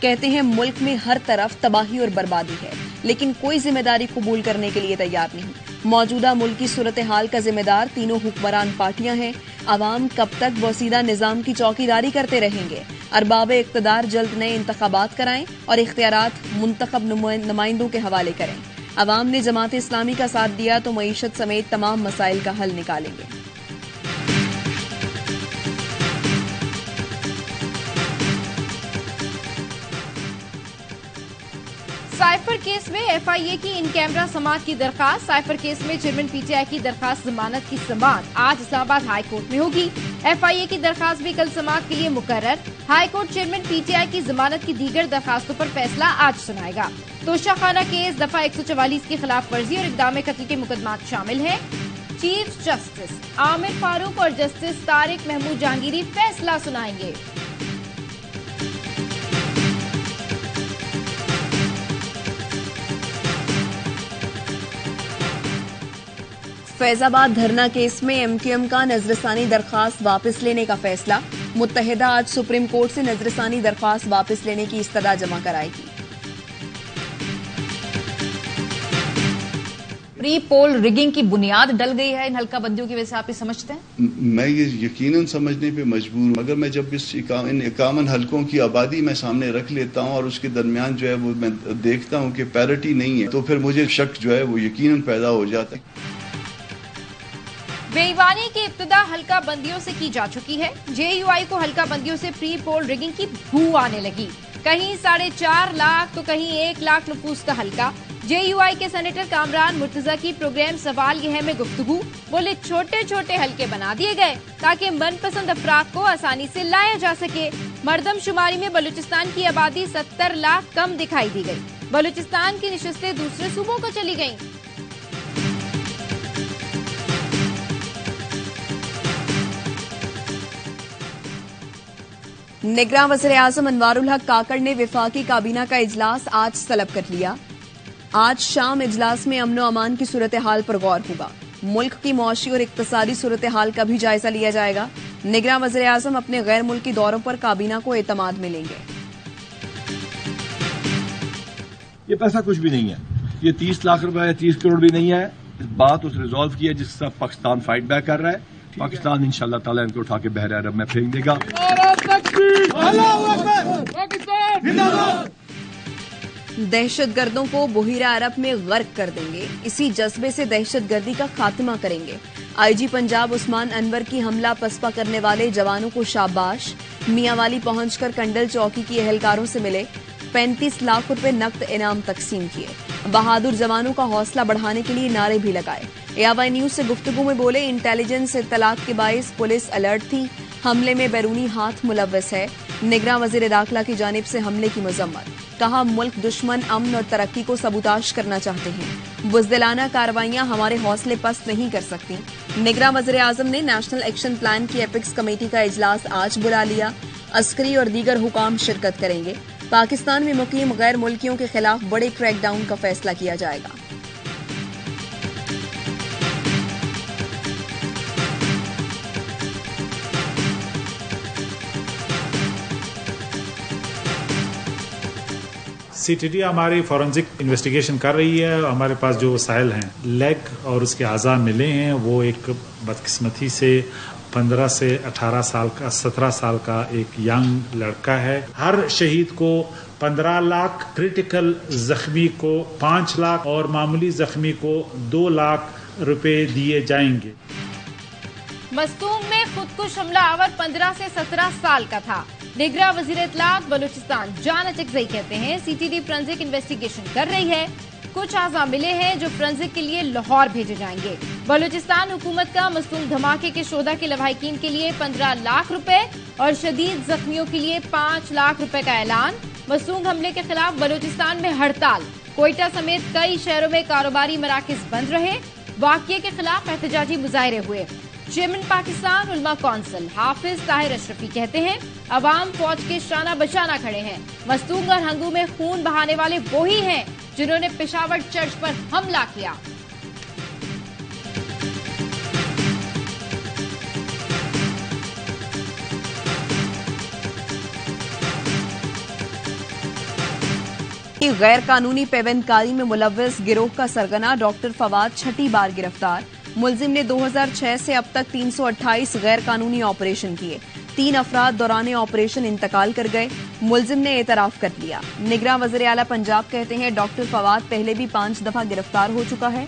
کہتے ہیں ملک میں ہر طرف تباہی اور بربادی ہے، لیکن کوئی ذمہ داری قبول کرنے کے لیے تیار نہیں۔ موجودہ ملکی صورتحال کا ذمہ دار تینوں حکمران پارٹیاں ہیں۔ عوام کب تک بوسیدہ نظام کی چوکیداری کرتے رہیں گے؟ ارباب اقتدار جلد نئے انتخابات کرائیں اور اختیارات منتخب نمائندوں کے حوالے کریں۔ عوام نے جماعت اسلامی کا ساتھ دیا تو معیشت سمیت تمام مسائل کا حل نکالیں گے۔ سائفر کیس میں ایف آئی اے کی ان کیمرہ سماعت کی درخواست۔ سائفر کیس میں چیئرمین پی ٹی آئی کی درخواست ضمانت کی سماعت آج اسلام آباد ہائی کورٹ میں ہوگی۔ ایف آئی اے کی درخواست بھی کل سماعت کے لیے مقرر۔ High court chairman P T I کی ضمانت کی دیگر درخواستوں پر فیصلہ آج سنائے گا۔ توشہ خانہ کیس دفعہ 144 کی خلاف ورزی اور اقدام قتل کے مقدمات شامل ہیں۔ چیف جسٹس عامر فاروق اور جسٹس طارق محمود جہانگیری فیصلہ سنائیں گے۔ فیض آباد دھرنا کیس میں ایم کیو ایم کا نظرثانی درخواست واپس لینے کا فیصلہ۔ متحدہ آج سپریم کورٹ سے نظرثانی درخواست واپس لینے کی استدعا جمع کرائے گی۔ پری پول ریگنگ کی بنیاد ڈل گئی ہے ان حلقہ بندیوں کی وجہ سے، آپ یہ سمجھتے ہیں؟ میں یہ یقیناً سمجھنے پہ مجبور ہوں۔ اگر میں جب ان 51 حلقوں کی آبادی میں سامنے رکھ لیتا ہوں اور اس کے درمیان جو ہے وہ میں دیکھتا ہوں کہ پیرٹی نہیں ہے، تو پھر مجھے شک جو ہے وہ یقیناً پیدا ہو جاتا ہے۔ بے ایوانی کی ابتدا حلقہ بندیوں سے کی جا چکی ہے۔ جے یو آئی کو حلقہ بندیوں سے پری پول ریگنگ کی بو آنے لگی۔ کہیں 4.5 لاکھ تو کہیں 1 لاکھ نفوس کا حلقہ۔ جے یو آئی کے سینیٹر کامران مرتضی کی پروگرام سوال یہ ہے میں گفتگو بولے چھوٹے چھوٹے حلقے بنا دیے گئے تاکہ من پسند افراد کو آسانی سے لایا جا سکے۔ مردم شماری میں بلوچستان کی آبادی 70 لاکھ کم دکھائی دی گئی۔ بلوچستان کی نشستیں دوسرے صوبوں کو چلی گئیں۔ نگراں وزیر اعظم انوار الحق کاکڑ نے وفاقی کابینہ کا اجلاس آج طلب کر لیا۔ آج شام اجلاس میں امن و امان کی صورتحال پر غور ہوگا۔ ملک کی معاشی اور اقتصادی صورتحال کا بھی جائزہ لیا جائے گا۔ نگراں وزیر اعظم اپنے غیر ملکی دوروں پر کابینہ کو اعتماد میں لیں گے۔ یہ پیسہ کچھ بھی نہیں ہے، یہ 30 لاکھ روپے یا 30 کروڑ بھی نہیں ہے۔ اس بات اس ریزالو کی ہے جس سے پاکستان فائٹ بیک کر رہا ہے۔ پاکستان انشاءاللہ تعالیٰ ان کو اٹھا کے بحر عرب میں پھینک دے گا۔ دہشت گردوں کو بحیرہ عرب میں غرق کر دیں گے، اسی جذبے سے دہشت گردی کا خاتمہ کریں گے۔ آئی جی پنجاب عثمان انور کی حملہ پسپا کرنے والے جوانوں کو شاباش۔ میاں والی پہنچ کر کنڈل چوکی کی اہلکاروں سے ملے، 35 لاکھ روپے نقد انعام تقسیم کیے۔ بہادر جوانوں کا حوصلہ بڑھانے کے لیے نعرے بھی لگائے۔ AY نیوز سے گفتگو میں بولے انٹیلیجنس اطلاعات کے باعث پولیس الرٹ تھی، حملے میں بیرونی ہاتھ ملوث ہے۔ نگراں وزیر داخلہ کی جانب سے حملے کی مذمت، کہا ملک دشمن امن اور ترقی کو سبوتاش کرنا چاہتے ہیں، بزدلانہ کارروائیاں ہمارے حوصلے پست نہیں کر سکتی۔ نگراں وزیر اعظم نے نیشنل ایکشن پلان کی ایپکس کمیٹی کا اجلاس آج بلا لیا۔ عسکری اور دیگر حکام شرکت کریں گے۔ پاکستان میں مقیم غیر ملکیوں کے خلاف بڑے کریک ڈاؤن کا فیصلہ کیا جائے گا۔ سی ٹی ٹی ہماری فورنزک انویسٹیگیشن کر رہی ہے۔ ہمارے پاس جو وسائل ہیں، لیگ اور اس کے اعضاء ملے ہیں، وہ ایک بدقسمتی سے 15 سے 18 سال کا 17 سال کا ایک ینگ لڑکا ہے۔ ہر شہید کو 15 لاکھ، کریٹیکل زخمی کو 5 لاکھ اور معمولی زخمی کو 2 لاکھ روپے دیے جائیں گے۔ مستونگ میں خودکش حملہ آور 15 سے 17 سال کا تھا۔ نگراں وزیر اطلاعات بلوچستان جان اچکزئی کہتے ہیں C T T forensic investigation کر رہی ہے، کچھ اعضاء ملے ہیں جو فرنزک کے لیے لاہور بھیجے جائیں گے۔ بلوچستان حکومت کا مستونگ دھماکے کے شہدا کے لواحقین کے لیے 15 لاکھ روپے اور شدید زخمیوں کے لیے 5 لاکھ روپے کا اعلان۔ مستونگ حملے کے خلاف بلوچستان میں ہڑتال، کوئٹہ سمیت کئی شہروں میں کاروباری مراکز بند رہے۔ واقعے کے خلاف احتجاجی مظاہرے ہوئے۔ چیئرمین پاکستان علماء کونسل حافظ طاہر اشرفی کہتے ہیں عوام فوج کے شانہ بشانہ کھڑے ہیں۔ مستونگ اور ہنگو میں خون بہانے والے وہی ہیں جنہوں نے پشاور چرچ پر حملہ کیا۔ غیر قانونی پیوند کاری میں ملوث گروہ کا سرگنا ڈاکٹر فواد چھٹی بار گرفتار. ملزم نے 2006 سے اب تک 328 غیر قانونی آپریشن کیے. 3 افراد دوران آپریشن انتقال کر گئے. ملزم نے اعتراف کر لیا. نگراں وزیر اعلیٰ پنجاب کہتے ہیں ڈاکٹر فواد پہلے بھی 5 دفعہ گرفتار ہو چکا ہے.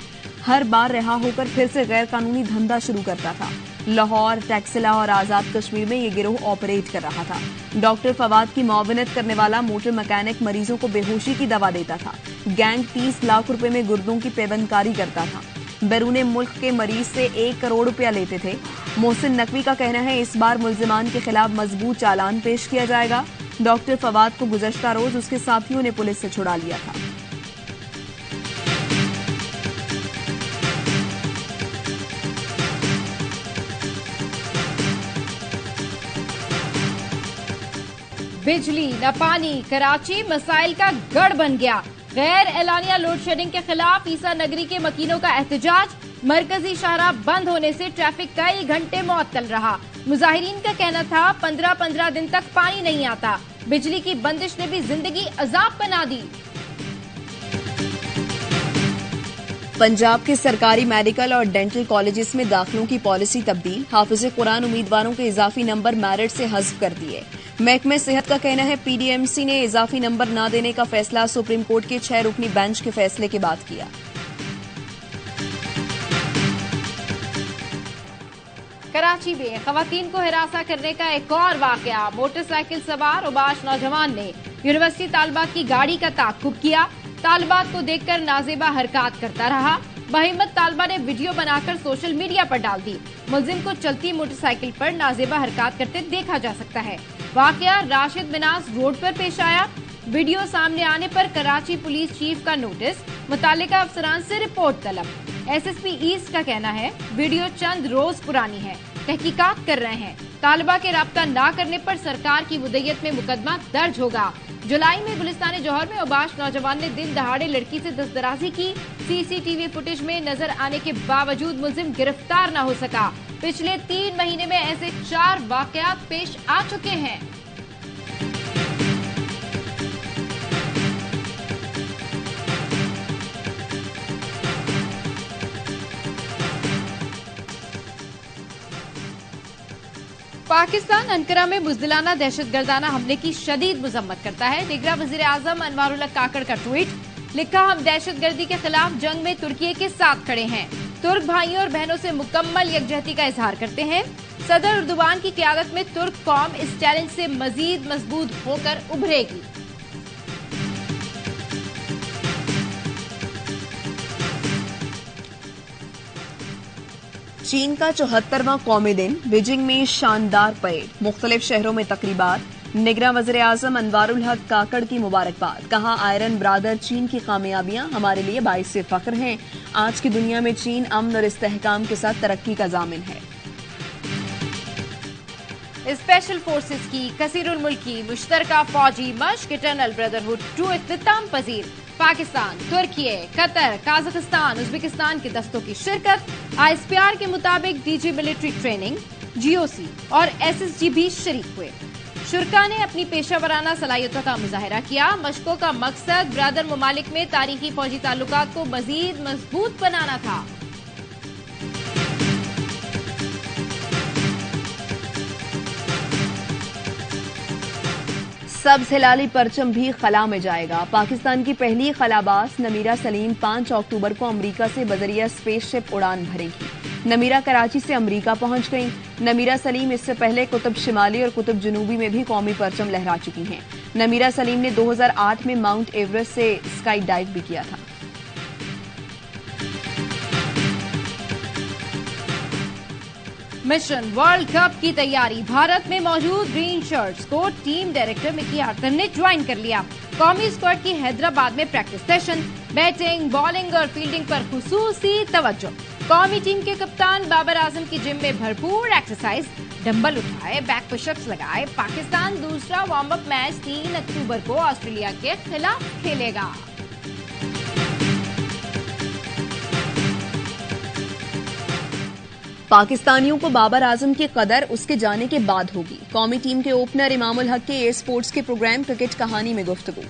ہر بار رہا ہو کر پھر سے غیر قانونی دھندا شروع کرتا تھا. لاہور، ٹیکسلا اور آزاد کشمیر میں یہ گروہ آپریٹ کر رہا تھا. ڈاکٹر فواد کی معاونت کرنے والا موٹر مکینک مریضوں کو بے ہوشی کی دوا دیتا تھا. گینگ 30 لاکھ روپے میں گردوں کی پیوند کاری کرتا تھا. بیرون ملک کے مریض سے 1 کروڑ روپیہ لیتے تھے. محسن نقوی کا کہنا ہے اس بار ملزمان کے خلاف مضبوط چالان پیش کیا جائے گا. ڈاکٹر فواد کو گزشتہ روز اس کے ساتھیوں نے پولیس سے چھڑا لیا تھا. بجلی نہ پانی، کراچی مسائل کا گڑھ بن گیا. غیر اعلانیہ لوڈ شیڈنگ کے خلاف عیسیٰ نگری کے مکینوں کا احتجاج. مرکزی شاہراہ بند ہونے سے ٹریفک کئی گھنٹے معطل رہا. مظاہرین کا کہنا تھا 15 دن تک پانی نہیں آتا. بجلی کی بندش نے بھی زندگی عذاب بنا دی. پنجاب کے سرکاری میڈیکل اور ڈینٹل کالجز میں داخلوں کی پالیسی تبدیل. حافظ قرآن امیدواروں کے اضافی نمبر میرٹ سے حذف کر دیے. محکمہ صحت کا کہنا ہے پی ڈی ایم سی نے اضافی نمبر نہ دینے کا فیصلہ سپریم کورٹ کے 6 رکنی بینچ کے فیصلے کے بعد کیا. کراچی میں خواتین کو ہراساں کرنے کا ایک اور واقعہ. موٹر سائیکل سوار اوباش نوجوان نے یونیورسٹی طالبات کی گاڑی کا تعاقب کیا. طالبات کو دیکھ کر نازیبہ حرکات کرتا رہا. بہمت طالبہ نے ویڈیو بنا کر سوشل میڈیا پر ڈال دی. ملزم کو چلتی موٹر سائیکل پر نازیبہ حرکات کرتے دیکھا جا سکتا ہے. واقعہ راشد مناس روڈ پر پیش آیا. ویڈیو سامنے آنے پر کراچی پولیس چیف کا نوٹس، متعلقہ افسران سے رپورٹ طلب. ایس ایس پی ایسٹ کا کہنا ہے ویڈیو چند روز پرانی ہے، تحقیقات کر رہے ہیں. طالبہ کے رابطہ نہ کرنے پر سرکار کی مدعیت میں مقدمہ درج ہوگا. جولائی میں گلستان جوہر میں اوباش نوجوان نے دن دہاڑے لڑکی سے دستدرازی کی. سی سی ٹی وی فوٹیج میں نظر آنے کے باوجود ملزم گرفتار نہ ہو سکا. پچھلے 3 مہینے میں ایسے 4 واقعات پیش آ چکے ہیں. پاکستان انقرہ میں بزدلانہ دہشت گردانہ حملے کی شدید مذمت کرتا ہے. نگراں وزیر اعظم انوار الحق کاکڑ کا ٹویٹ. لکھا ہم دہشت گردی کے خلاف جنگ میں ترکی کے ساتھ کھڑے ہیں. ترک بھائیوں اور بہنوں سے مکمل یکجہتی کا اظہار کرتے ہیں. صدر اردوان کی قیادت میں ترک قوم اس چیلنج سے مزید مضبوط ہو کر ابھرے گی. چین کا 74واں قومی دن. بیجنگ میں شاندار پریڈ، مختلف شہروں میں تقریبات. نگراں وزیر اعظم انوار الحق کاکڑ کی مبارکباد. کہا آئرن برادر چین کی کامیابیاں ہمارے لیے باعث فخر ہیں. آج کی دنیا میں چین امن اور استحکام کے ساتھ ترقی کا ضامن ہے. اسپیشل فورسز کی کثیر الملکی مشترکہ فوجی مشق ٹنل بردرہڈ 2 اختتام پذیر. پاکستان، ترکیے، قطر، قازقستان، ازبکستان کے دستوں کی شرکت. آئی ایس پی آر کے مطابق ڈی جی ملٹری ٹریننگ، جی او سی اور ایس ایس جی بھی شریک ہوئے. شرکاء نے اپنی پیشہ ورانہ صلاحیتوں کا مظاہرہ کیا. مشقوں کا مقصد برادر ممالک میں تاریخی فوجی تعلقات کو مزید مضبوط بنانا تھا. سبز ہلالی پرچم بھی خلا میں جائے گا. پاکستان کی پہلی خلاباز نمیرہ سلیم 5 اکتوبر کو امریکہ سے بذریعہ اسپیس شپ اڑان بھرے گی. نمیرہ کراچی سے امریکہ پہنچ گئیں. نمیرہ سلیم اس سے پہلے قطب شمالی اور قطب جنوبی میں بھی قومی پرچم لہرا چکی ہیں. نمیرہ سلیم نے 2008 میں ماؤنٹ ایورسٹ سے اسکائی ڈائیو بھی کیا تھا. مشن ورلڈ کپ کی تیاری. بھارت میں موجود گرین شرٹس کو ٹیم ڈائریکٹر مکی آرتر نے جوائن کر لیا. قومی اسکواڈ کی حیدرآباد میں پریکٹس سیشن. بیٹنگ، بالنگ اور فیلڈنگ پر خصوصی توجہ. قومی ٹیم کے کپتان بابر اعظم کی جم میں بھرپور ایکسرسائز. ڈمبل اٹھائے، بیک پش اپس لگائے. پاکستان دوسرا وارم اپ میچ 3 اکتوبر کو آسٹریلیا کے خلاف کھیلے گا. پاکستانیوں کو بابر اعظم کی قدر اس کے جانے کے بعد ہوگی. قومی ٹیم کے اوپنر امام الحق کے اے اسپورٹس کے پروگرام کرکٹ کہانی میں گفتگو.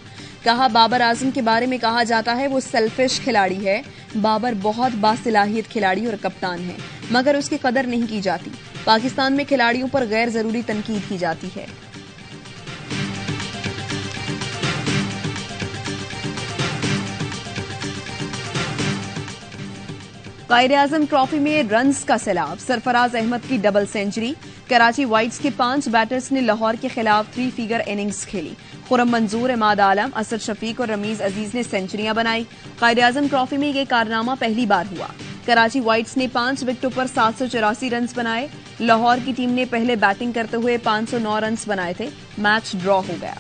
کہا بابر اعظم کے بارے میں کہا جاتا ہے وہ سیلفش کھلاڑی ہے. بابر بہت باصلاحیت کھلاڑی اور کپتان ہے مگر اس کی قدر نہیں کی جاتی. پاکستان میں کھلاڑیوں پر غیر ضروری تنقید کی جاتی ہے. قائد اعظم ٹرافی میں رنز کا سیلاب. سرفراز احمد کی ڈبل سینچری. کراچی وائٹس کے 5 بیٹرز نے لاہور کے خلاف 3 فگر اننگز کھیلی. خرم منظور، عماد عالم، اسد شفیق اور رمیز عزیز نے سینچریاں بنائی. قائد اعظم ٹرافی میں یہ کارنامہ پہلی بار ہوا. کراچی وائٹس نے 5 وکٹوں پر 784 رنز بنائے. لاہور کی ٹیم نے پہلے بیٹنگ کرتے ہوئے 509 رنز بنائے تھے. میچ ڈرا ہو گیا.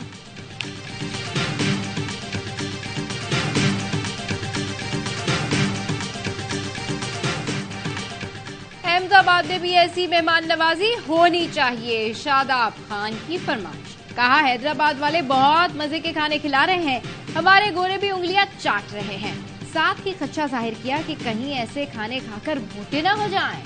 احمد آباد میں بھی ایسی مہمان نوازی ہونی چاہیے. شاداب خان کی فرمائش. کہا حیدرآباد والے بہت مزے کے کھانے کھلا رہے ہیں، ہمارے گورے بھی انگلیاں چاٹ رہے ہیں. ساتھ ہی خدشہ ظاہر کیا کہ کہیں ایسے کھانے کھا کر موٹے نہ ہو جائیں.